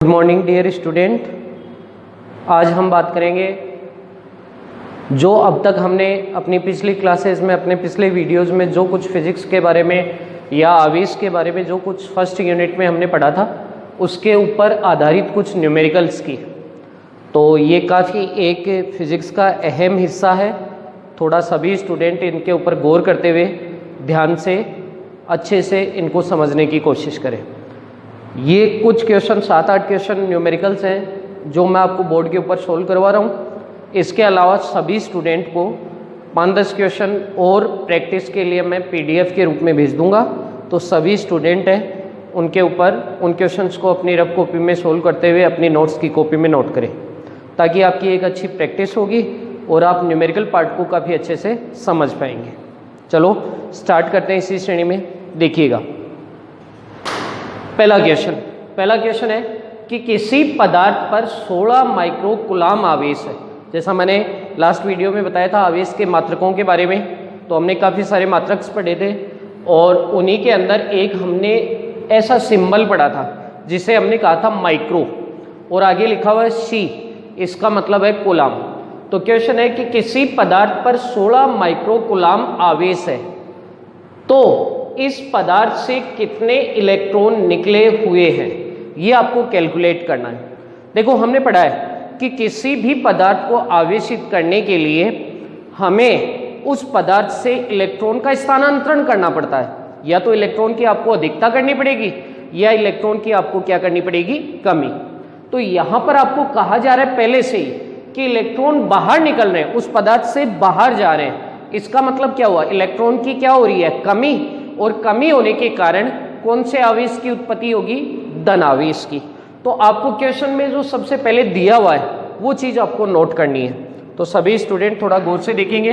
Good morning dear student. आज हम बात करेंगे जो अब तक हमने अपनी पिछली क्लासेस में, अपने पिछले वीडियोस में जो कुछ फिजिक्स के बारे में या आवेश के बारे में जो कुछ फर्स्ट यूनिट में हमने पढ़ा था उसके ऊपर आधारित कुछ न्यूमेरिकल्स की। तो ये काफ़ी एक फिज़िक्स का अहम हिस्सा है। थोड़ा सभी स्टूडेंट इनके ऊपर गौर करते हुए ध्यान से अच्छे से इनको समझने की कोशिश करें। ये कुछ क्वेश्चन 7-8 क्वेश्चन न्यूमेरिकल्स हैं जो मैं आपको बोर्ड के ऊपर सोल्व करवा रहा हूँ। इसके अलावा सभी स्टूडेंट को 5-10 क्वेश्चन और प्रैक्टिस के लिए मैं PDF के रूप में भेज दूंगा। तो सभी स्टूडेंट हैं उनके ऊपर उन क्वेश्चंस को अपनी रफ कॉपी में सोल्व करते हुए अपनी नोट्स की कॉपी में नोट करें, ताकि आपकी एक अच्छी प्रैक्टिस होगी और आप न्यूमेरिकल पार्ट को काफ़ी अच्छे से समझ पाएंगे। चलो स्टार्ट करते हैं इसी श्रेणी में। देखिएगा, पहला क्वेश्चन है कि किसी पदार्थ पर 16 माइक्रो कूलाम आवेश है। जैसा मैंने लास्ट वीडियो में बताया था आवेश के मात्रकों के बारे में, तो हमने काफ़ी सारे मात्रक पढ़े थे और उन्हीं के अंदर एक हमने ऐसा सिंबल पढ़ा था जिसे हमने कहा था माइक्रो, और आगे लिखा हुआ है C, इसका मतलब है कूलाम। तो क्वेश्चन है कि किसी पदार्थ पर 16 माइक्रो कूलाम आवेश है, तो इस पदार्थ से कितने इलेक्ट्रॉन निकले हुए हैं, ये आपको कैलकुलेट करना है। देखो, हमने पढ़ा है कि किसी भी पदार्थ को आवेशित करने के लिए हमें उस पदार्थ से इलेक्ट्रॉन का स्थानांतरण करना पड़ता है। या तो इलेक्ट्रॉन की आपको अधिकता करनी पड़ेगी या इलेक्ट्रॉन की आपको क्या करनी पड़ेगी, कमी। तो यहां पर आपको कहा जा रहा है पहले से ही कि इलेक्ट्रॉन बाहर निकल रहे हैं, उस पदार्थ से बाहर जा रहे हैं। इसका मतलब क्या हुआ, इलेक्ट्रॉन की क्या हो रही है, कमी, और कमी होने के कारण कौन से आवेश की उत्पत्ति होगी, धन आवेश की। तो आपको क्वेश्चन में जो सबसे पहले दिया हुआ है वो चीज आपको नोट करनी है। तो सभी स्टूडेंट थोड़ा गौर से देखेंगे।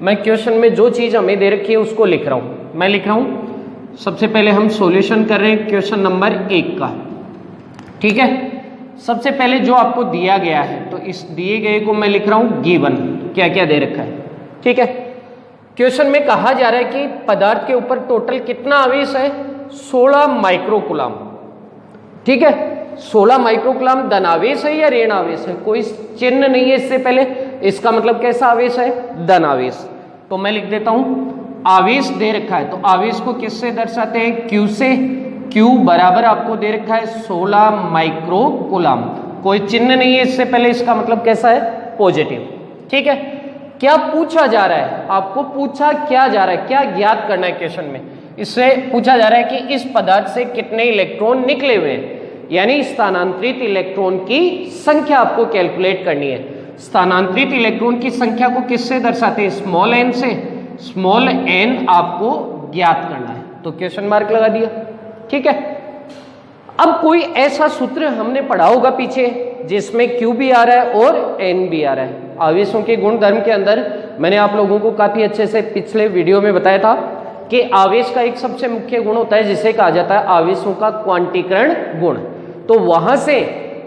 मैं क्वेश्चन में जो चीज हमें दे रखी है उसको लिख रहा हूं। मैं लिख रहा हूं, सबसे पहले हम सॉल्यूशन कर रहे हैं क्वेश्चन नंबर 1 का। ठीक है, सबसे पहले जो आपको दिया गया है, तो इस दिए गए को मैं लिख रहा हूं गिवन, क्या क्या दे रखा है। ठीक है, क्वेश्चन में कहा जा रहा है कि पदार्थ के ऊपर टोटल कितना आवेश है, 16 माइक्रो कूलाम। ठीक है, 16 माइक्रो कूलाम धन आवेश है या ऋण आवेश है, कोई चिन्ह नहीं है इससे पहले, इसका मतलब कैसा आवेश है, धन आवेश। तो मैं लिख देता हूं आवेश दे रखा है, तो आवेश को किससे दर्शाते हैं, Q से। Q बराबर आपको दे रखा है 16 माइक्रो कूलाम, कोई चिन्ह नहीं है इससे पहले, इसका मतलब कैसा है, पॉजिटिव। ठीक है, क्या पूछा जा रहा है, आपको पूछा क्या जा रहा है, क्या ज्ञात करना है क्वेश्चन में। इससे पूछा जा रहा है कि इस पदार्थ से कितने इलेक्ट्रॉन निकले हुए हैं, यानी स्थानांतरित इलेक्ट्रॉन की संख्या आपको कैलकुलेट करनी है। स्थानांतरित इलेक्ट्रॉन की संख्या को किससे दर्शाते हैं, स्मॉल n से। स्मॉल n आपको ज्ञात करना है, तो क्वेश्चन मार्क लगा दिया। ठीक है, अब कोई ऐसा सूत्र हमने पढ़ा होगा पीछे जिसमें Q भी आ रहा है और N भी आ रहा है। आवेशों के गुण धर्म के अंदर मैंने आप लोगों को काफी अच्छे से पिछले वीडियो में बताया था कि आवेश का एक सबसे मुख्य गुण होता है जिसे कहा जाता है आवेशों का क्वांटीकरण गुण। तो वहां से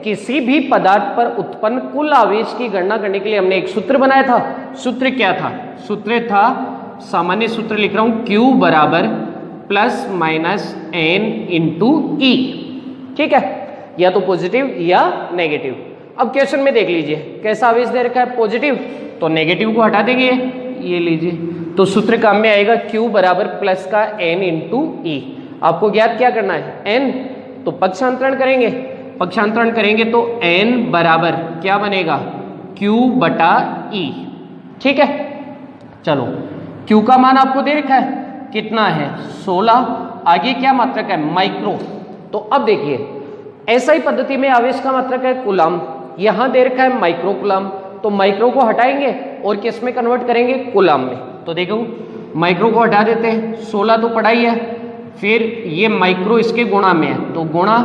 किसी भी पदार्थ पर उत्पन्न कुल आवेश की गणना करने के लिए हमने एक सूत्र बनाया था। सूत्र क्या था, सूत्र था, सामान्य सूत्र लिख रहा हूं, Q बराबर plus minus N into E। ठीक है, या तो पॉजिटिव या नेगेटिव। अब क्वेश्चन में देख लीजिए कैसा आवेश दे रखा है, पॉजिटिव, तो नेगेटिव को हटा देंगे, ये लीजिए, तो सूत्र काम में आएगा Q बराबर प्लस का N इंटू E। आपको ज्ञात क्या करना है, N, तो पक्षांतरण करेंगे, पक्षांतरण करेंगे तो N बराबर क्या बनेगा, Q बटा E। ठीक है, चलो Q का मान आपको दे रखा है, कितना है, 16। आगे क्या मात्रक है, माइक्रो। तो अब देखिए, ऐसा ही पद्धति में आवेश का मात्रक है कूलाम, यहां दे रखा है माइक्रो कूलाम, तो माइक्रो को हटाएंगे और किस में कन्वर्ट करेंगे, कूलाम में। तो देखो माइक्रो को हटा देते हैं, 16 तो पढ़ा ही है, फिर ये माइक्रो इसके गुणा में है, तो गुणा,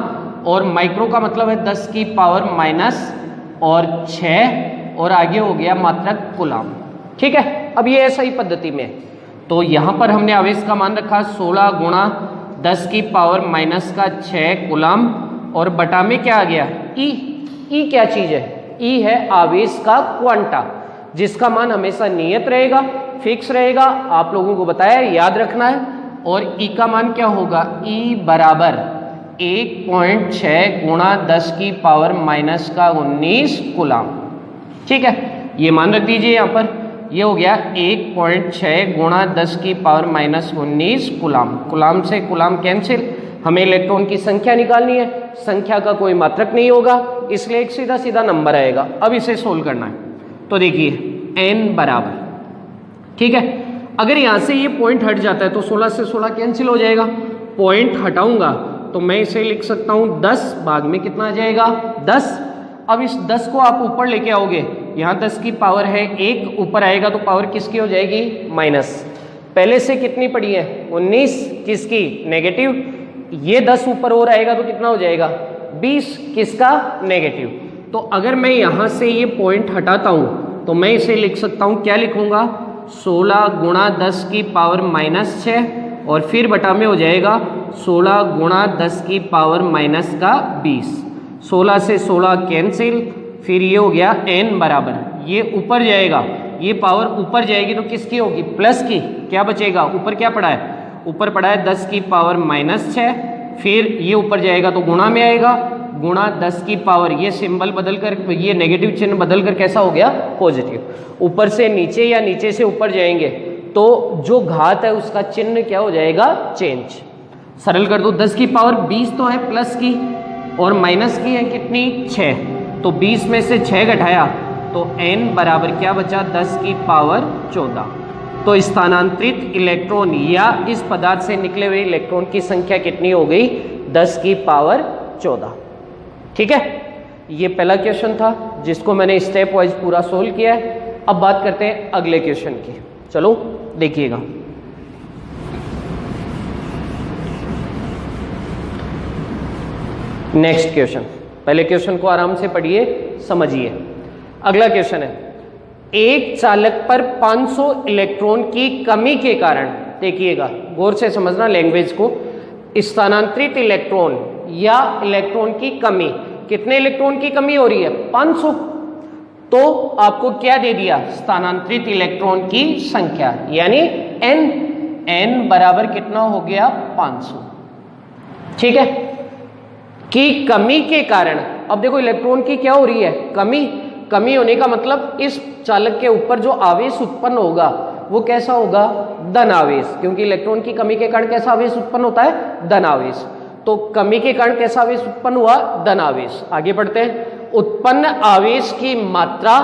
और माइक्रो का मतलब है 10 की पावर माइनस और 6, और आगे हो गया मात्रक कूलाम। ठीक है, अब ये ऐसा ही पद्धति में है, तो यहां पर हमने आवेश का मान रखा 16 गुणा 10 की पावर माइनस का 6 कूलाम, और बटा में क्या आ गया, E। E क्या चीज है, E है आवेश का क्वांटा, जिसका मान हमेशा नियत रहेगा, फिक्स रहेगा, आप लोगों को बताया, याद रखना है। और E का मान क्या होगा, E बराबर 1.6 गुणा 10 की पावर माइनस का 19 कूलाम। ठीक है, ये मान रख दीजिए यहाँ पर, ये हो गया 1.6 गुणा 10 की पावर माइनस 19 कूलाम। कूलाम से कूलाम कैंसिल, हमें इलेक्ट्रॉन की संख्या निकालनी है, संख्या का कोई मात्रक नहीं होगा, इसलिए एक सीधा सीधा नंबर आएगा। अब इसे सोल्व करना है, तो देखिए n बराबर, ठीक है, अगर यहाँ से ये पॉइंट हट जाता है तो 16 से 16 कैंसिल हो जाएगा। पॉइंट हटाऊंगा तो मैं इसे लिख सकता हूँ 10 भाग में कितना आ जाएगा 10। अब इस 10 को आप ऊपर लेके आओगे, यहाँ 10 की पावर है 1, ऊपर आएगा तो पावर किसकी हो जाएगी माइनस। पहले से कितनी पड़ी है 19, किसकी नेगेटिव। ये 10 ऊपर और आएगा तो कितना हो जाएगा 20, किसका नेगेटिव। तो अगर मैं यहाँ से ये पॉइंट हटाता हूँ तो मैं इसे लिख सकता हूँ, क्या लिखूंगा 16 गुणा 10 की पावर माइनस 6 और फिर बटा में हो जाएगा 16 गुणा 10 की पावर माइनस का 20। 16 से 16 कैंसिल, फिर ये हो गया n बराबर, ये ऊपर जाएगा, ये पावर ऊपर जाएगी तो किसकी होगी प्लस की। क्या बचेगा, ऊपर क्या पड़ा है, ऊपर पड़ा है 10 की पावर माइनस 6, फिर ये ऊपर जाएगा तो गुणा में आएगा, गुणा 10 की पावर, ये सिंबल बदल कर, ये नेगेटिव चिन्ह बदल कर कैसा हो गया पॉजिटिव। ऊपर से नीचे या नीचे से ऊपर जाएंगे तो जो घात है उसका चिन्ह क्या हो जाएगा चेंज। सरल कर दो, 10 की पावर 20 तो है प्लस की और माइनस की है कितनी 6, तो 20 में से 6 घटाया तो n बराबर क्या बचा 10 की पावर 14। तो स्थानांतरित इलेक्ट्रॉन या इस पदार्थ से निकले हुए इलेक्ट्रॉन की संख्या कितनी हो गई 10 की पावर 14। ठीक है, ये पहला क्वेश्चन था जिसको मैंने स्टेप वाइज पूरा सोल्व किया है। अब बात करते हैं अगले क्वेश्चन की, चलो देखिएगा। नेक्स्ट क्वेश्चन, पहले क्वेश्चन को आराम से पढ़िए समझिए। अगला क्वेश्चन है, एक चालक पर 500 इलेक्ट्रॉन की कमी के कारण, देखिएगा गौर से समझना लैंग्वेज को, स्थानांतरित इलेक्ट्रॉन या इलेक्ट्रॉन की कमी, कितने इलेक्ट्रॉन की कमी हो रही है 500, तो आपको क्या दे दिया स्थानांतरित इलेक्ट्रॉन की संख्या यानी n बराबर कितना हो गया 500। ठीक है, की कमी के कारण, अब देखो इलेक्ट्रॉन की क्या हो रही है कमी होने का मतलब इस चालक के ऊपर जो आवेश उत्पन्न होगा वो कैसा होगा धन आवेश, क्योंकि इलेक्ट्रॉन की कमी के कारण कैसा आवेश उत्पन्न होता है धन आवेश। तो कमी के कारण कैसा आवेश उत्पन्न हुआ धन आवेश। आगे बढ़ते हैं, उत्पन्न आवेश की मात्रा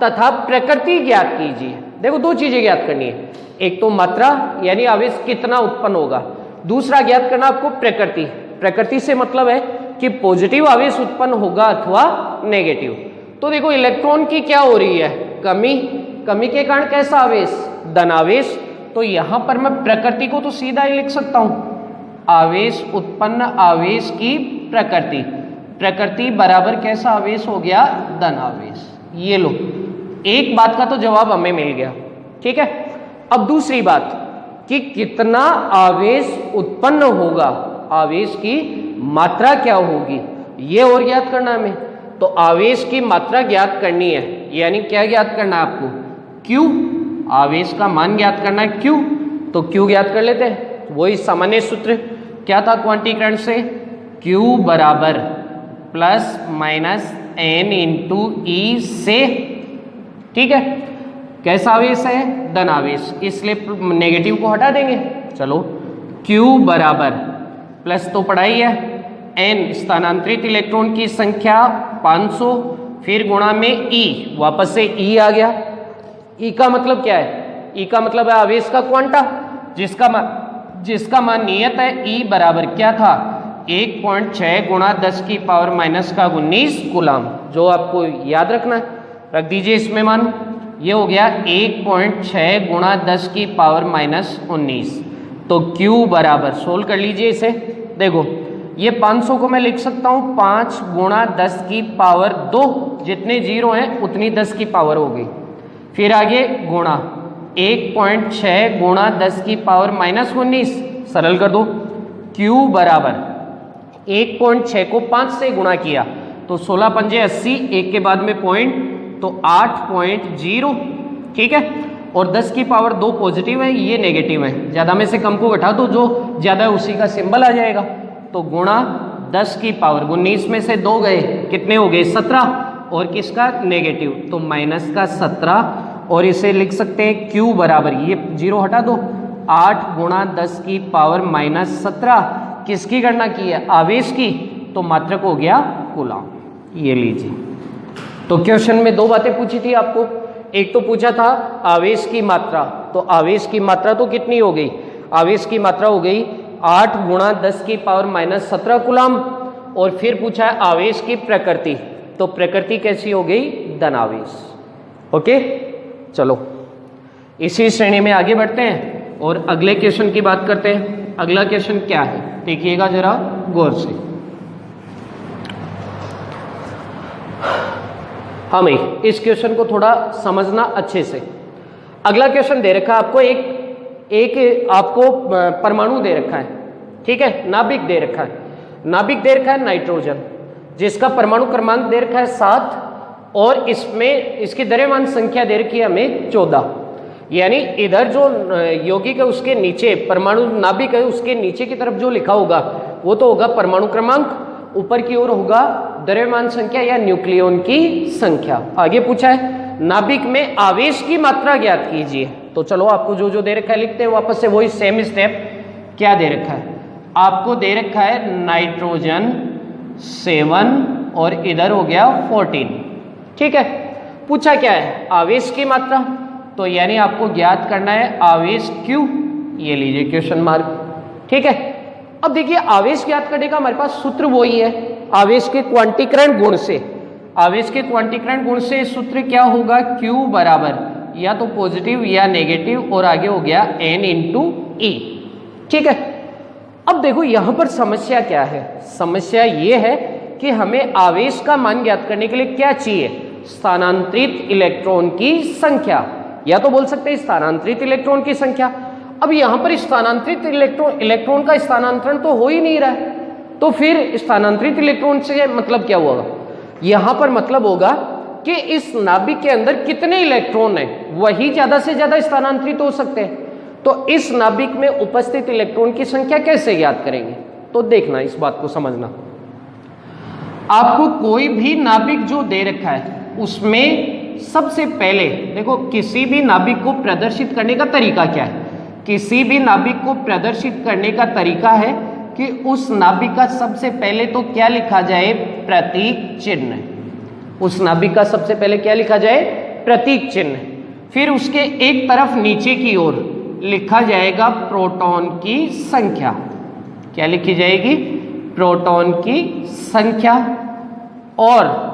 तथा प्रकृति ज्ञात कीजिए। देखो दो चीजें ज्ञात करनी है, एक तो मात्रा यानी आवेश कितना उत्पन्न होगा, दूसरा ज्ञात करना आपको प्रकृति। प्रकृति से मतलब है कि पॉजिटिव आवेश उत्पन्न होगा अथवा नेगेटिव। तो देखो इलेक्ट्रॉन की क्या हो रही है कमी के कारण कैसा आवेश धन आवेश। तो यहां पर मैं प्रकृति को तो सीधा ही लिख सकता हूं, आवेश उत्पन्न आवेश की प्रकृति बराबर कैसा आवेश हो गया धन आवेश। ये लो, एक बात का तो जवाब हमें मिल गया। ठीक है, अब दूसरी बात कि कितना आवेश उत्पन्न होगा, आवेश की मात्रा क्या होगी ये और ज्ञात करना है हमें। तो आवेश की मात्रा ज्ञात करनी है, यानी क्या ज्ञात करना है आपको Q, आवेश का मान ज्ञात करना है Q। तो Q ज्ञात कर लेते हैं, वही सामान्य सूत्र क्या था क्वांटीकरण से, Q बराबर प्लस माइनस n इंटू ई से। ठीक है, कैसा आवेश है धन आवेश, इसलिए नेगेटिव को हटा देंगे। चलो Q बराबर प्लस तो पढ़ाई है n, स्थानांतरित इलेक्ट्रॉन की संख्या 500, फिर गुणा में E, वापस से E आ गया। E का मतलब क्या है, E का मतलब है आवेश का क्वांटा जिसका मान नियत है। E बराबर क्या था 1.6 गुणा 10 की पावर माइनस का 19 कूलाम, जो आपको याद रखना है, रख दीजिए इसमें मान। ये हो गया 1.6 गुणा 10 की पावर माइनस 19। तो Q बराबर, सोल्व कर लीजिए इसे। देखो ये 500 को मैं लिख सकता हूँ 5 गुणा 10 की पावर 2, जितने जीरो हैं उतनी 10 की पावर हो गई। फिर आगे गुणा 1.6 गुणा 10 की पावर माइनस 19, सरल कर दो। Q बराबर 1.6 को 5 से गुणा किया तो 16 पंजे 80, एक के बाद में पॉइंट तो 8.0। ठीक है, और 10 की पावर 2 पॉजिटिव है, ये नेगेटिव है, ज्यादा में से कम को घटा दो, जो ज्यादा है उसी का सिंबल आ जाएगा। तो गुणा 10 की पावर 19 में से 2 गए, कितने हो गए 17, और किसका नेगेटिव, तो माइनस का 17, और इसे लिख सकते हैं Q बराबर, ये 0 हटा दो, 8 गुणा 10 की पावर माइनस 17, किसकी गणना की है, आवेश की, तो मात्रक हो गया कूलम्ब। ये लीजिए, तो क्वेश्चन में 2 बातें पूछी थी आपको, एक तो पूछा था आवेश की मात्रा, तो आवेश की मात्रा तो कितनी हो गई, आवेश की मात्रा हो गई 8 गुणा 10 की पावर माइनस 17 कूलम्ब, और फिर पूछा है आवेश की प्रकृति, तो प्रकृति कैसी हो गई, धन आवेश। ओके, चलो इसी श्रेणी में आगे बढ़ते हैं और अगले क्वेश्चन की बात करते हैं। अगला क्वेश्चन क्या है, देखिएगा जरा गौर से। हमें इस क्वेश्चन को थोड़ा समझना अच्छे से। अगला क्वेश्चन दे रखा है आपको, एक आपको परमाणु दे रखा है, ठीक है, नाभिक दे रखा है, नाभिक दे रखा है नाइट्रोजन, जिसका परमाणु क्रमांक दे रखा है 7, और इसमें इसकी द्रव्यमान संख्या दे रखी है हमें 14। यानी इधर जो यौगिक है उसके नीचे, परमाणु नाभिक है उसके नीचे की तरफ जो लिखा होगा वो तो होगा परमाणु क्रमांक, ऊपर की ओर होगा द्रव्यमान संख्या या न्यूक्लियॉन की संख्या। आगे पूछा है नाभिक में आवेश की मात्रा ज्ञात कीजिए, तो चलो आपको जो जो दे रखा है लिखते हैं वापस से, वही सेम स्टेप। क्या दे रखा है आपको, दे रखा है नाइट्रोजन 7 और इधर हो गया 14, ठीक है। पूछा क्या है, आवेश की मात्रा, तो यानी आपको ज्ञात करना है आवेश Q, ये लीजिए क्वेश्चन मार्क, ठीक है। अब देखिए आवेश ज्ञात करने का हमारे पास सूत्र वही है, आवेश के क्वांटीकरण गुण से, आवेश के क्वांटीकरण गुण से सूत्र क्या होगा, Q बराबर या तो पॉजिटिव या नेगेटिव, और आगे हो गया N इंटू E, ठीक है। अब देखो यहां पर समस्या क्या है, समस्या ये है कि हमें आवेश का मान ज्ञात करने के लिए क्या चाहिए, स्थानांतरित इलेक्ट्रॉन की संख्या, या तो बोल सकते हैं स्थानांतरित इलेक्ट्रॉन की संख्या। अब यहां पर स्थानांतरित इलेक्ट्रॉन का स्थानांतरण तो हो ही नहीं रहा है, तो फिर स्थानांतरित इलेक्ट्रॉन से मतलब क्या होगा, यहां पर मतलब होगा कि इस नाभिक के अंदर कितने इलेक्ट्रॉन हैं वही ज्यादा से ज्यादा स्थानांतरित हो सकते हैं। तो इस नाभिक में उपस्थित इलेक्ट्रॉन की संख्या कैसे ज्ञात करेंगे, तो देखना इस बात को समझना। आपको कोई भी नाभिक जो दे रखा है उसमें सबसे पहले देखो, किसी भी नाभिक को प्रदर्शित करने का तरीका क्या है, किसी भी नाभिक को प्रदर्शित करने का तरीका है कि उस नाभिक का सबसे पहले तो क्या लिखा जाए, प्रतीक चिन्ह। उस नाभिक का सबसे पहले क्या लिखा जाए, प्रतीक चिन्ह। फिर उसके एक तरफ नीचे की ओर लिखा जाएगा प्रोटॉन की संख्या, क्या लिखी जाएगी, प्रोटॉन की संख्या, और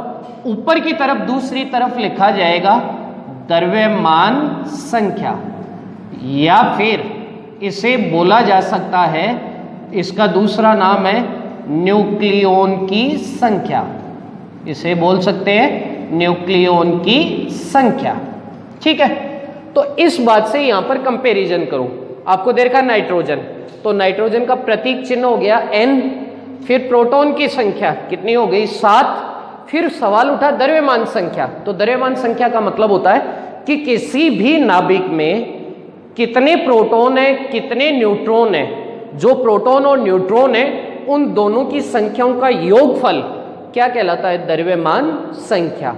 ऊपर की तरफ दूसरी तरफ लिखा जाएगा द्रव्यमान संख्या, या फिर इसे बोला जा सकता है, इसका दूसरा नाम है न्यूक्लियॉन की संख्या, इसे बोल सकते हैं न्यूक्लियॉन की संख्या, ठीक है। तो इस बात से यहां पर कंपैरिजन करो, आपको दे रखा नाइट्रोजन, तो नाइट्रोजन का प्रतीक चिन्ह हो गया N, फिर प्रोटॉन की संख्या कितनी हो गई 7, फिर सवाल उठा द्रव्यमान संख्या, तो द्रव्यमान संख्या का मतलब होता है कि किसी भी नाभिक में कितने प्रोटॉन है कितने न्यूट्रॉन है, जो प्रोटॉन और न्यूट्रॉन है उन दोनों की संख्याओं का योगफल क्या कहलाता है, द्रव्यमान संख्या।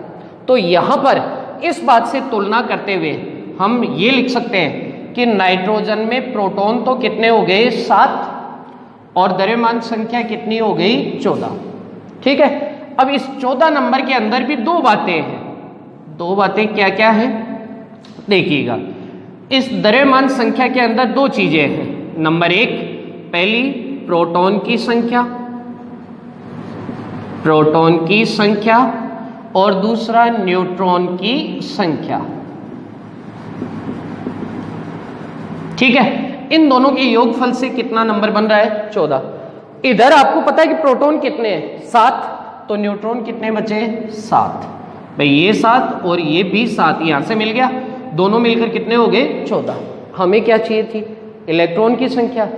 तो यहां पर इस बात से तुलना करते हुए हम ये लिख सकते हैं कि नाइट्रोजन में प्रोटॉन तो कितने हो गए 7 और द्रव्यमान संख्या कितनी हो गई 14, ठीक है। अब इस 14 नंबर के अंदर भी 2 बातें हैं, 2 बातें क्या क्या है देखिएगा। इस द्रव्यमान संख्या के अंदर 2 चीजें हैं, नंबर 1 पहली प्रोटॉन की संख्या, प्रोटॉन की संख्या, और दूसरा न्यूट्रॉन की संख्या, ठीक है। इन दोनों के योगफल से कितना नंबर बन रहा है 14। इधर आपको पता है कि प्रोटॉन कितने हैं 7, तो न्यूट्रॉन कितने बचे 7, भाई ये 7 और ये भी 7 यहां से मिल गया, दोनों मिलकर कितने हो गए 14। हमें क्या चाहिए थी, इलेक्ट्रॉन की संख्या।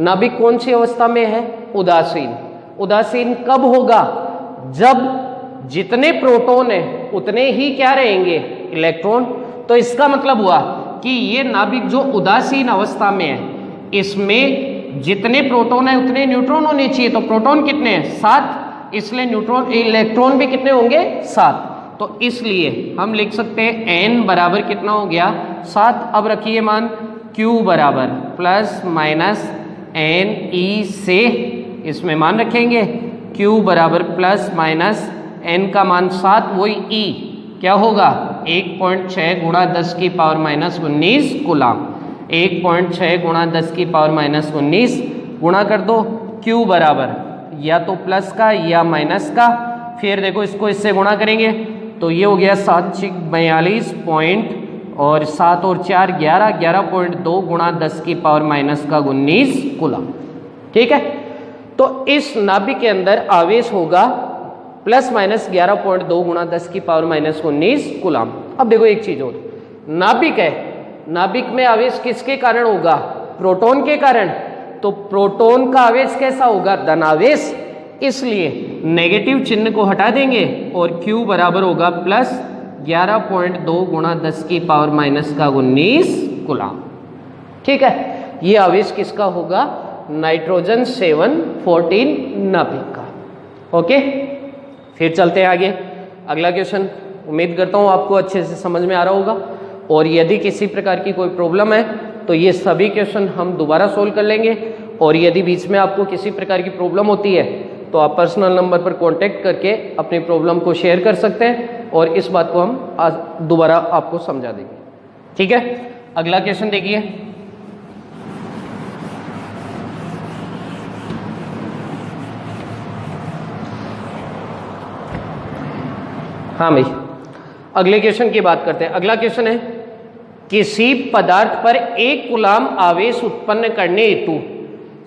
नाभिक कौन सी अवस्था में है, उदासीन। उदासीन कब होगा, जब जितने प्रोटॉन है उतने ही क्या रहेंगे इलेक्ट्रॉन। तो इसका मतलब हुआ कि ये नाभिक जो उदासीन अवस्था में है इसमें जितने प्रोटॉन है उतने न्यूट्रॉन होने चाहिए, तो प्रोटॉन कितने हैं 7, इसलिए न्यूट्रॉन इलेक्ट्रॉन भी कितने होंगे 7। तो इसलिए हम लिख सकते हैं n बराबर कितना हो गया 7। अब रखिए मान q बराबर प्लस माइनस n e से, इसमें मान रखेंगे q बराबर प्लस माइनस n का मान 7, वही e क्या होगा 1.6 गुणा 10 की पावर माइनस 19 कूलाम। 1.6 गुणा 10 की पावर माइनस 19 गुणा कर दो q बराबर या तो प्लस का या माइनस का, फिर देखो इसको इससे गुणा करेंगे तो ये हो गया 742 पॉइंट और 7 और 4 11, 11.2 गुणा 10 की पावर माइनस का 19 कूलाम। ठीक है, तो इस नाभिक के अंदर आवेश होगा प्लस माइनस 11.2 गुणा 10 की पावर माइनस 19 कूलाम। अब देखो एक चीज और, नाभिक है, नाभिक में आवेश किसके कारण होगा प्रोटॉन के कारण, तो प्रोटॉन का आवेश कैसा होगा धनावेश, इसलिए नेगेटिव चिन्ह को हटा देंगे और Q बराबर होगा प्लस 11.2 गुणा 10 की पावर माइनस का 19 कूलाम। ठीक है, ये आवेश किसका होगा नाइट्रोजन 714 नाभिक का। ओके, फिर चलते हैं आगे। अगला क्वेश्चन उम्मीद करता हूँ आपको अच्छे से समझ में आ रहा होगा, और यदि किसी प्रकार की कोई प्रॉब्लम है तो ये सभी क्वेश्चन हम दोबारा सोल्व कर लेंगे, और यदि बीच में आपको किसी प्रकार की प्रॉब्लम होती है तो आप पर्सनल नंबर पर कांटेक्ट करके अपनी प्रॉब्लम को शेयर कर सकते हैं, और इस बात को हम आज दोबारा आपको समझा देंगे। ठीक है, अगला क्वेश्चन देखिए। हाँ भाई, अगले क्वेश्चन की बात करते हैं। अगला क्वेश्चन है किसी पदार्थ पर 1 कूलाम आवेश उत्पन्न करने हेतु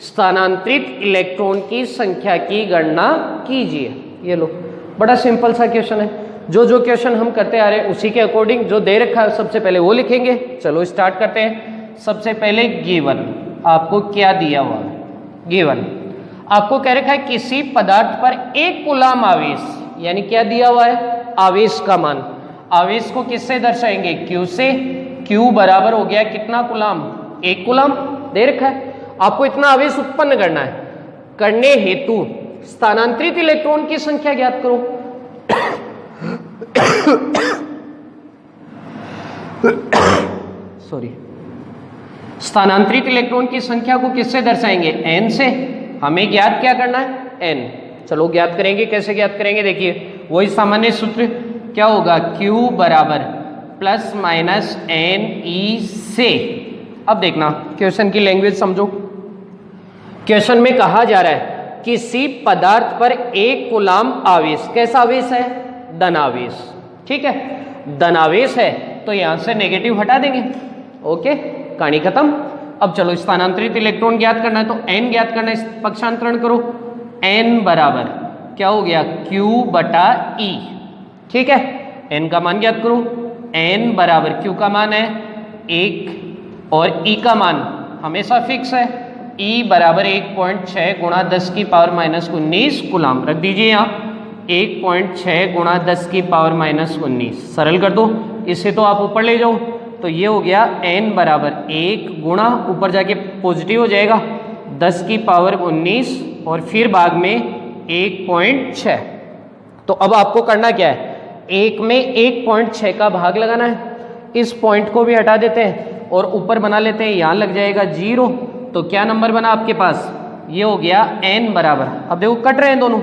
स्थानांतरित इलेक्ट्रॉन की संख्या की गणना कीजिए। ये लो, बड़ा सिंपल सा क्वेश्चन है। जो क्वेश्चन हम करते आ रहे हैं उसी के अकॉर्डिंग जो दे रखा है सबसे पहले वो लिखेंगे। चलो स्टार्ट करते हैं। सबसे पहले गिवन, आपको क्या दिया हुआ है, गिवन आपको कह रखा है किसी पदार्थ पर 1 कूलाम आवेश, यानी क्या दिया हुआ है आवेश का मान। आवेश को किससे दर्शाएंगे Q से। Q बराबर हो गया कितना कूलाम 1 कूलाम दे रखा है। आपको इतना आवेश उत्पन्न करना है, करने हेतु स्थानांतरित इलेक्ट्रॉन की संख्या ज्ञात करो। सॉरी, स्थानांतरित इलेक्ट्रॉन की संख्या को किससे दर्शाएंगे n से। हमें ज्ञात क्या करना है n। चलो ज्ञात करेंगे, कैसे ज्ञात करेंगे देखिए, वही सामान्य सूत्र क्या होगा Q बराबर प्लस माइनस n e से। अब देखना क्वेश्चन की लैंग्वेज समझो। क्वेश्चन में कहा जा रहा है किसी पदार्थ पर 1 कूलाम आवेश, कैसा आवेश है धनावेश। ठीक है, धनावेश है तो यहां से नेगेटिव हटा देंगे। ओके, कहानी खत्म। अब चलो स्थानांतरित इलेक्ट्रॉन ज्ञात करना है तो n ज्ञात करना है, पक्षांतरण करो। n बराबर क्या हो गया Q बटा E। ठीक है, n का मान ज्ञात करो। n बराबर Q का मान है 1 और E का मान हमेशा फिक्स है। E बराबर 1.6 गुणा 10 की पावर माइनस 19 कूलाम। रख दीजिए यहाँ 1.6 गुणा 10 की पावर माइनस 19, सरल कर दो। इससे तो आप ऊपर ले जाओ तो ये हो गया n बराबर 1 गुणा, ऊपर जाके पॉजिटिव हो जाएगा 10 की पावर 19 और फिर भाग में 1.6। तो अब आपको करना क्या है, 1 में 1.6 का भाग लगाना है। इस पॉइंट को भी हटा देते हैं और ऊपर बना लेते हैं, यहाँ लग जाएगा 0। तो क्या नंबर बना आपके पास, ये हो गया n बराबर, अब देखो कट रहे हैं दोनों,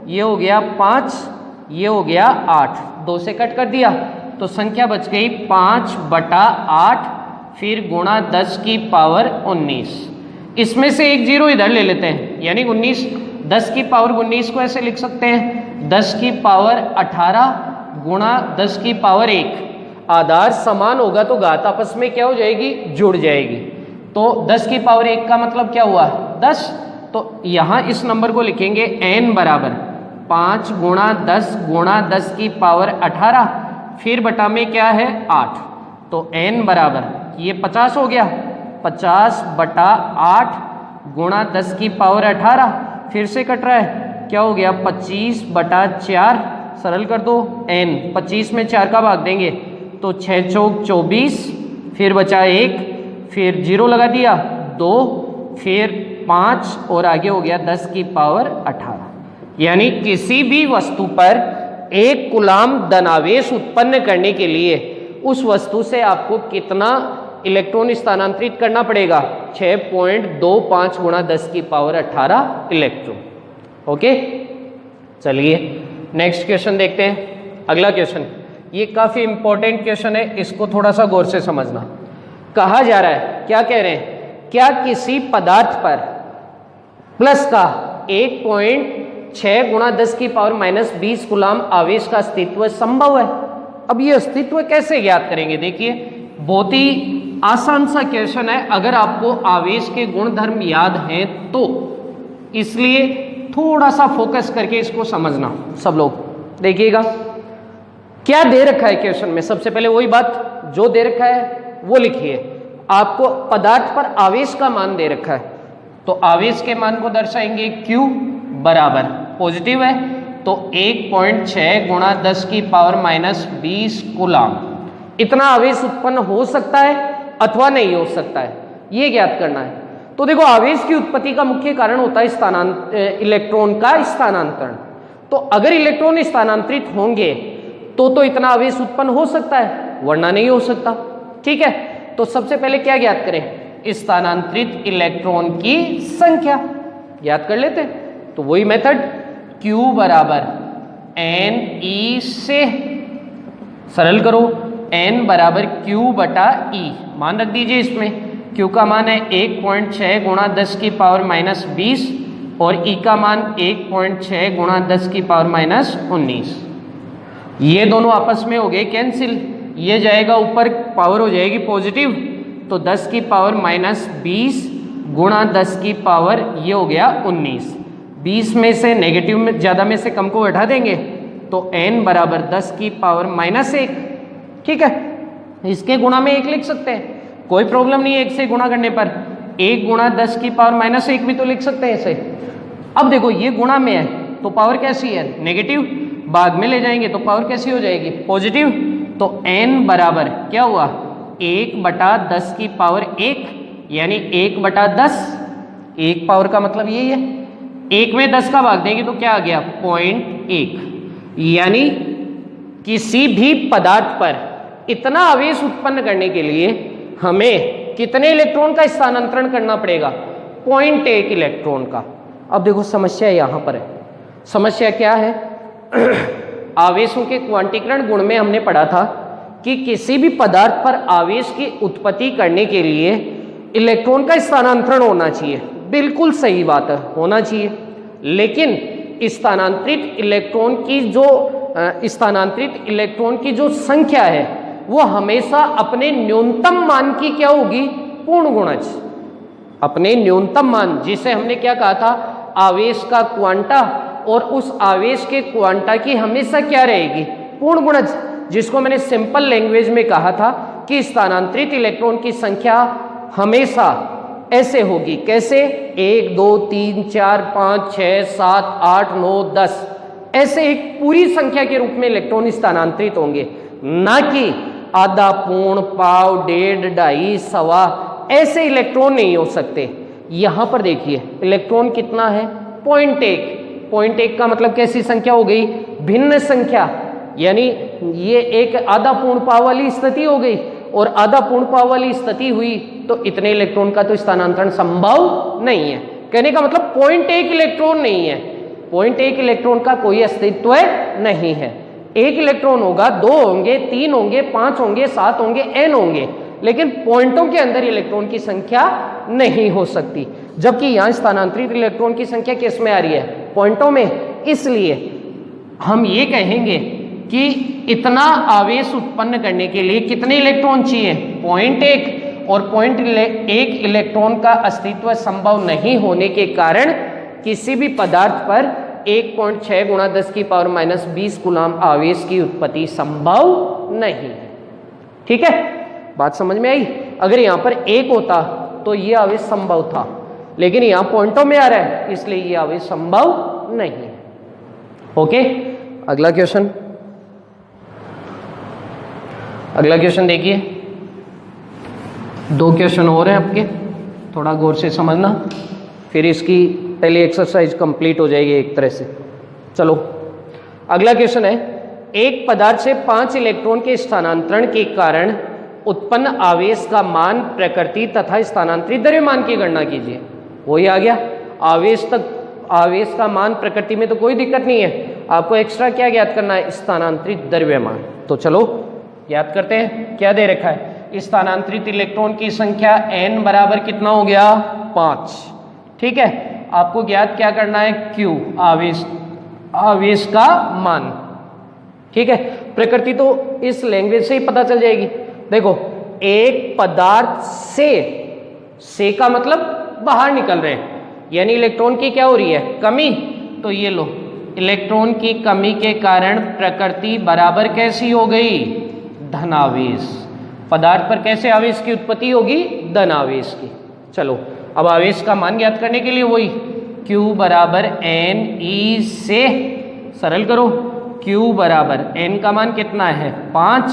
ये हो गया 5, ये हो गया 8, 2 से कट कर दिया तो संख्या बच गई 5 बटा 8 फिर गुणा 10 की पावर 19। इसमें से एक 0 इधर ले लेते हैं, यानी 19। 10 की पावर 19 को ऐसे लिख सकते हैं 10 की पावर 18 गुणा 10 की पावर 1। आधार समान होगा तो घात आपस में क्या हो जाएगी, जुड़ जाएगी। तो 10 की पावर 1 का मतलब क्या हुआ 10। तो यहाँ इस नंबर को लिखेंगे n बराबर 5 गुणा 10 की पावर 18 फिर बटा में क्या है 8। तो n बराबर ये 50 हो गया, 50 बटा 8 गुणा 10 की पावर 18 फिर से कट रहा है, क्या हो गया 25 बटा 4। सरल कर दो, n 25 में 4 का भाग देंगे तो 6 चौक 24 फिर बचा 1 फिर 0 लगा दिया 2 फिर 5 और आगे हो गया 10 की पावर 18। यानी किसी भी वस्तु पर 1 कूलाम धनावेश उत्पन्न करने के लिए उस वस्तु से आपको कितना इलेक्ट्रॉन स्थानांतरित करना पड़ेगा? 6.25 गुणा 10 की पावर 18 इलेक्ट्रॉन। ओके, चलिए नेक्स्ट क्वेश्चन देखते हैं। अगला क्वेश्चन, ये काफी इंपॉर्टेंट क्वेश्चन है, इसको थोड़ा सा गौर से समझना। कहा जा रहा है, क्या कह रहे हैं? क्या किसी पदार्थ पर प्लस का 1.6 गुणा 10 की पावर -20 कूलाम आवेश का अस्तित्व संभव है? अब ये अस्तित्व कैसे ज्ञात करेंगे? देखिए, बहुत ही आसान सा क्वेश्चन है अगर आपको आवेश के गुणधर्म याद हैं तो, इसलिए थोड़ा सा फोकस करके इसको समझना सब लोग। देखिएगा क्या दे रखा है क्वेश्चन में। सबसे पहले वही बात जो दे रखा है वो लिखिए। आपको पदार्थ पर आवेश का मान दे रखा है, तो आवेश के मान को दर्शाएंगे Q बराबर पॉजिटिव है तो 1.6 गुणा 10 की पावर -20 कूलाम। इतना आवेश उत्पन्न हो सकता है अथवा नहीं हो सकता है, ये ज्ञात करना है। तो देखो, आवेश की उत्पत्ति का मुख्य कारण होता है इलेक्ट्रॉन का स्थानांतरण। तो अगर इलेक्ट्रॉन स्थानांतरित होंगे तो इतना आवेश उत्पन्न हो सकता है, वरना नहीं हो सकता। ठीक है, तो सबसे पहले क्या ज्ञात करें? स्थानांतरित इलेक्ट्रॉन की संख्या ज्ञात कर लेते हैं। तो वही मेथड Q बराबर NE से सरल करो, N बराबर Q बटा E मान रख दीजिए। इसमें Q का मान है 1.6 गुणा 10 की पावर -20 और E का मान 1.6 गुणा 10 की पावर -19। ये दोनों आपस में हो गए कैंसिल, ये जाएगा ऊपर, पावर हो जाएगी पॉजिटिव, तो 10 की पावर -20 गुणा 10 की पावर ये हो गया 19। 20 में से नेगेटिव में ज़्यादा में से कम को हटा देंगे तो n बराबर 10 की पावर -1। ठीक है, इसके गुणा में 1 लिख सकते हैं, कोई प्रॉब्लम नहीं है 1 से गुणा करने पर। 1 गुणा 10 की पावर -1 भी तो लिख सकते हैं ऐसे। अब देखो, ये गुणा में है तो पावर कैसी है? नेगेटिव। बाद में ले जाएंगे तो पावर कैसी हो जाएगी? पॉजिटिव। तो n बराबर क्या हुआ? 1/10 की पावर 1, यानी 1/10। 1 पावर का मतलब यही है, 1 में 10 का भाग देंगे तो क्या आ गया? 0.1। यानी किसी भी पदार्थ पर इतना आवेश उत्पन्न करने के लिए हमें कितने इलेक्ट्रॉन का स्थानांतरण करना पड़ेगा? 0.1 इलेक्ट्रॉन का। अब देखो, समस्या यहां पर है। समस्या क्या है? आवेशों के क्वांटीकरण गुण में हमने पढ़ा था कि किसी भी पदार्थ पर आवेश की उत्पत्ति करने के लिए इलेक्ट्रॉन का स्थानांतरण होना चाहिए। बिल्कुल सही बात है, होना चाहिए। लेकिन स्थानांतरित इलेक्ट्रॉन की जो संख्या है वो हमेशा अपने न्यूनतम मान की क्या होगी? पूर्ण गुणज। अपने न्यूनतम मान, जिसे हमने क्या कहा था? आवेश का क्वांटा, और उस आवेश के क्वांटा की हमेशा क्या रहेगी? पूर्ण गुणज। जिसको मैंने सिंपल लैंग्वेज में कहा था कि स्थानांतरित इलेक्ट्रॉन की संख्या हमेशा ऐसे होगी। कैसे? 1 2 3 4 5 6 7 8 9 10, ऐसे एक पूरी संख्या के रूप में इलेक्ट्रॉन स्थानांतरित होंगे, ना कि आधा, पूर्ण, पाव, 1.5, 2.5, सवा, ऐसे इलेक्ट्रॉन नहीं हो सकते। यहां पर देखिए, इलेक्ट्रॉन कितना है? 0.1। 0.1 का मतलब कैसी संख्या हो गई? भिन्न संख्या। यानी ये एक आधा पूर्ण पाव वाली स्थिति हो गई, और आधा पूर्ण पाव वाली स्थिति हुई तो इतने इलेक्ट्रॉन का तो स्थानांतरण संभव नहीं है। कहने का मतलब 0.1 इलेक्ट्रॉन नहीं है। 0.1 इलेक्ट्रॉन का कोई अस्तित्व नहीं है। 1 इलेक्ट्रॉन होगा, 2 होंगे, 3 होंगे, 5 होंगे, 7 होंगे, n होंगे, लेकिन पॉइंटों के अंदर इलेक्ट्रॉन की संख्या नहीं हो सकती। जबकि यहां स्थानांतरित इलेक्ट्रॉन की संख्या किस में आ रही है? पॉइंटों में। इसलिए हम ये कहेंगे कि इतना आवेश उत्पन्न करने के लिए कितने इलेक्ट्रॉन चाहिए? 0.1। और 0.1 इलेक्ट्रॉन का अस्तित्व संभव नहीं होने के कारण किसी भी पदार्थ पर 1.6 गुणा 10 की पावर -20 कूलाम आवेश की उत्पत्ति संभव नहीं है। ठीक है, बात समझ में आई? अगर यहां पर 1 होता तो ये आवेश संभव था, लेकिन यहां पॉइंटों में आ रहा है, इसलिए ये आवेश संभव नहीं है। ओके, अगला क्वेश्चन। अगला क्वेश्चन देखिए, 2 क्वेश्चन और हैं आपके, थोड़ा गौर से समझना। फिर इसकी पहली एक्सरसाइज कंप्लीट हो जाएगी एक तरह से। चलो अगला क्वेश्चन है, एक पदार्थ से 5 इलेक्ट्रॉन के स्थानांतरण के कारण उत्पन्न आवेश का मान, प्रकृति तथा स्थानांतरित द्रव्यमान की गणना कीजिए। वही आ गया, आवेश का मान प्रकृति में तो कोई दिक्कत नहीं है, आपको एक्स्ट्रा क्या ज्ञात करना है, स्थानांतरित द्रव्यमान। तो चलो ज्ञात करते हैं, क्या दे रखा है, स्थानांतरित इलेक्ट्रॉन की संख्या n बराबर कितना हो गया, 5। ठीक है, आपको ज्ञात क्या करना है, Q आवेश का मान। ठीक है, प्रकृति तो इस लैंग्वेज से ही पता चल जाएगी। देखो, एक पदार्थ से का मतलब बाहर निकल रहे हैं, यानी इलेक्ट्रॉन की क्या हो रही है, कमी। तो ये लो, इलेक्ट्रॉन की कमी के कारण प्रकृति बराबर कैसी हो गई, धनावेश। पदार्थ पर कैसे आवेश की उत्पत्ति होगी, धनावेश की। चलो अब आवेश का मान ज्ञात करने के लिए वही Q बराबर n e से सरल करो। Q बराबर n का मान कितना है, 5,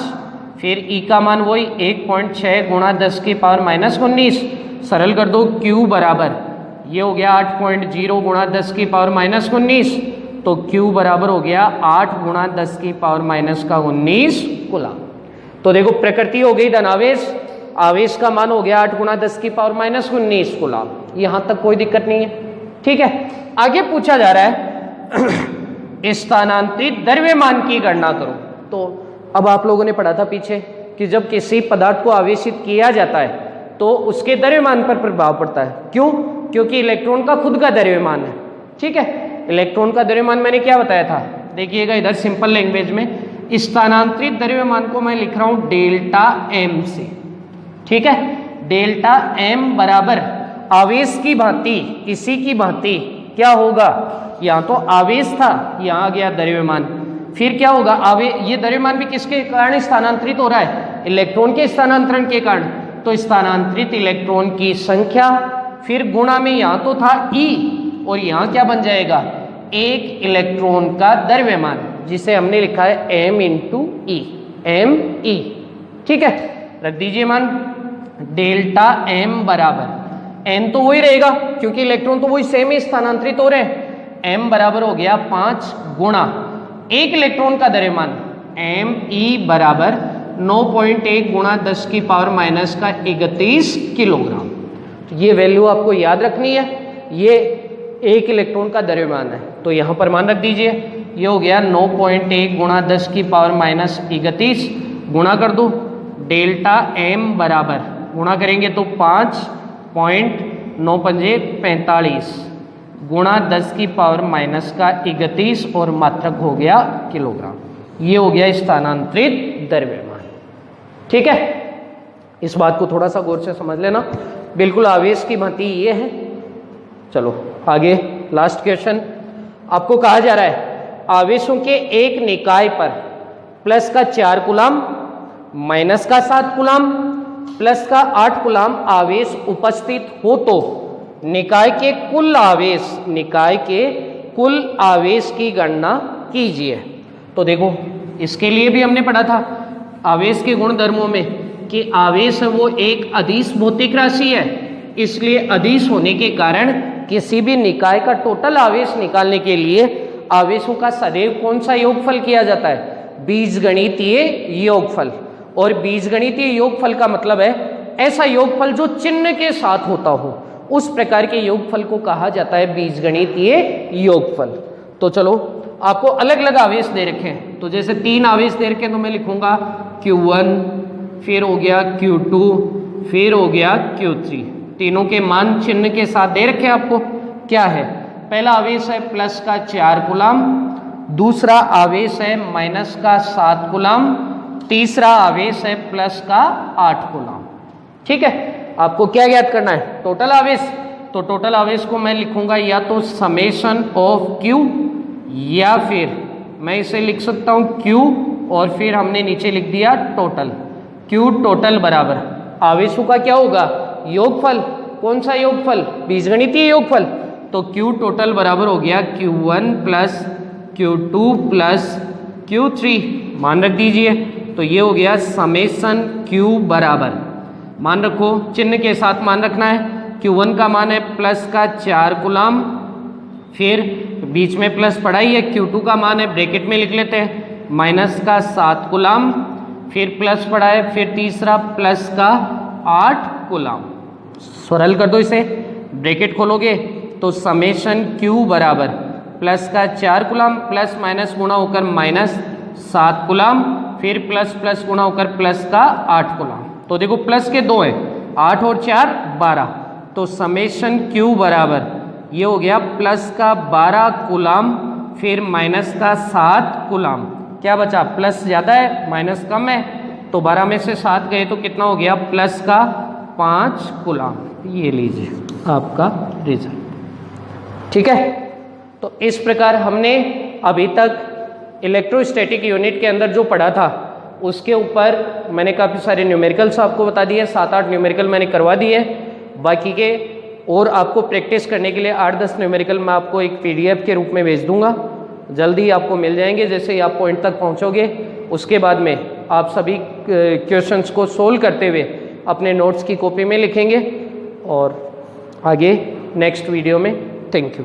फिर E का मान वही 1.6 गुणा 10 की पावर -19, सरल कर दो। Q बराबर ये हो गया 8.0 गुणा 10 की पावर -19, तो Q बराबर हो गया 8 गुणा 10 की पावर -19 कूलम। तो देखो, प्रकृति हो गई धनावेश, आवेश का मान हो गया 8 गुणा 10 की पावर -19 कूलम। यहां तक कोई दिक्कत नहीं है। ठीक है, आगे पूछा जा रहा है स्थानांतरित द्रव्यमान की गणना करो। तो अब आप लोगों ने पढ़ा था पीछे कि जब किसी पदार्थ को आवेशित किया जाता है तो उसके द्रव्यमान पर प्रभाव पड़ता है। क्यों? क्योंकि इलेक्ट्रॉन का खुद का द्रव्यमान है। ठीक है, इलेक्ट्रॉन का द्रव्यमान मैंने क्या बताया था, देखिएगा इधर सिंपल लैंग्वेज में, स्थानांतरित द्रव्यमान को मैं लिख रहा हूं डेल्टा m से। ठीक है, डेल्टा m बराबर आवेश की भांति, इसी की भांति क्या होगा, यहाँ तो आवेश था, यहाँ आ गया द्रव्यमान, फिर क्या होगा, ये द्रव्यमान भी किसके कारण स्थानांतरित हो रहा है, इलेक्ट्रॉन के स्थानांतरण के कारण। तो स्थानांतरित इलेक्ट्रॉन की संख्या, फिर गुणा में यहाँ तो था E, और यहाँ क्या बन जाएगा, एक इलेक्ट्रॉन का द्रव्यमान, जिसे हमने लिखा है m इंटू ई, me। ठीक है, रख दीजिए मान, डेल्टा m बराबर n तो वही रहेगा क्योंकि इलेक्ट्रॉन तो वही सेम ही स्थानांतरित हो रहे हैं। m बराबर हो गया 5 गुणा एक इलेक्ट्रॉन का द्रव्यमान me बराबर 9.1 गुणा 10 की पावर -31 किलोग्राम। तो ये वैल्यू आपको याद रखनी है, ये एक इलेक्ट्रॉन का द्रव्यमान है। तो यहाँ पर मान रख दीजिए, ये हो गया 9.1 गुणा 10 की पावर -31, गुणा कर दो, डेल्टा m बराबर गुणा करेंगे तो 5.9×5 गुणा 10 की पावर -31 और मात्रक हो गया किलोग्राम। ये हो गया स्थानांतरित द्रव्यमान। ठीक है, इस बात को थोड़ा सा गौर से समझ लेना, बिल्कुल आवेश की भांति ये है। चलो आगे लास्ट क्वेश्चन, आपको कहा जा रहा है आवेशों के एक निकाय पर प्लस का 4 कूलम, माइनस का 7 कूलम, प्लस का 8 कूलम आवेश उपस्थित हो तो निकाय के कुल आवेश की गणना कीजिए। तो देखो, इसके लिए भी हमने पढ़ा था आवेश के गुणधर्मों में कि आवेश है वो एक अदिश भौतिक राशि है, इसलिए अदिश होने के कारण किसी भी निकाय का टोटल आवेश निकालने के लिए आवेशों का सदैव कौन सा योगफल किया जाता है, बीजगणितीय योगफल। और बीजगणितीय योगफल का मतलब है ऐसा योगफल जो चिन्ह के साथ होता हो, उस प्रकार के योगफल को कहा जाता है बीजगणितीय योगफल। तो चलो, आपको अलग अलग आवेश दे रखे हैं, तो जैसे 3 आवेश दे रखे हैं तो मैं लिखूंगा Q1, फिर हो गया Q2, फिर हो गया Q3। तीनों के मान चिन्ह के साथ दे रखे हैं आपको। क्या है, पहला आवेश है प्लस का 4 कूलम, दूसरा आवेश है माइनस का 7 कूलम, तीसरा आवेश है प्लस का 8 कूलम। ठीक है, आपको क्या ज्ञात करना है, टोटल आवेश। तो टोटल आवेश को मैं लिखूंगा या तो समेशन ऑफ Q, या फिर मैं इसे लिख सकता हूं Q और फिर हमने नीचे लिख दिया टोटल। Q टोटल बराबर आवेशों का क्या होगा, योगफल। कौन सा योगफल, बीजगणितीय योगफल। तो Q टोटल बराबर हो गया Q1 plus Q2 plus Q3, मान रख दीजिए। तो ये हो गया समेशन Q बराबर, मान रखो चिन्ह के साथ मान रखना है, Q1 का मान है प्लस का 4 कूलाम, फिर बीच में प्लस पड़ा ही है, Q2 का मान है ब्रैकेट में लिख लेते हैं माइनस का 7 कूलाम, फिर प्लस पड़ा है, फिर तीसरा प्लस का 8 कूलाम। सरल कर दो इसे, ब्रैकेट खोलोगे तो समेशन Q बराबर प्लस का 4 कूलाम प्लस माइनस गुणा होकर माइनस 7 कूलाम, फिर प्लस प्लस गुणा होकर प्लस का 8 कूलाम। तो देखो प्लस के 2 हैं, 8 और 4 12, तो समेशन Q बराबर ये हो गया प्लस का 12 कूलाम फिर माइनस का 7 कूलाम। क्या बचा, प्लस ज़्यादा है माइनस कम है, तो 12 में से 7 गए तो कितना हो गया, प्लस का 5 कूलाम। ये लीजिए आपका रिजल्ट। ठीक है, तो इस प्रकार हमने अभी तक इलेक्ट्रोस्टैटिक यूनिट के अंदर जो पढ़ा था उसके ऊपर मैंने काफ़ी सारे न्यूमेरिकल्स आपको बता दिए, 7-8 न्यूमेरिकल मैंने करवा दिए। बाकी के और आपको प्रैक्टिस करने के लिए 8-10 न्यूमेरिकल मैं आपको एक PDF के रूप में भेज दूंगा, जल्दी आपको मिल जाएंगे। जैसे ही आप पॉइंट तक पहुंचोगे उसके बाद में आप सभी क्वेश्चंस को सोल्व करते हुए अपने नोट्स की कॉपी में लिखेंगे और आगे नेक्स्ट वीडियो में। Thank you.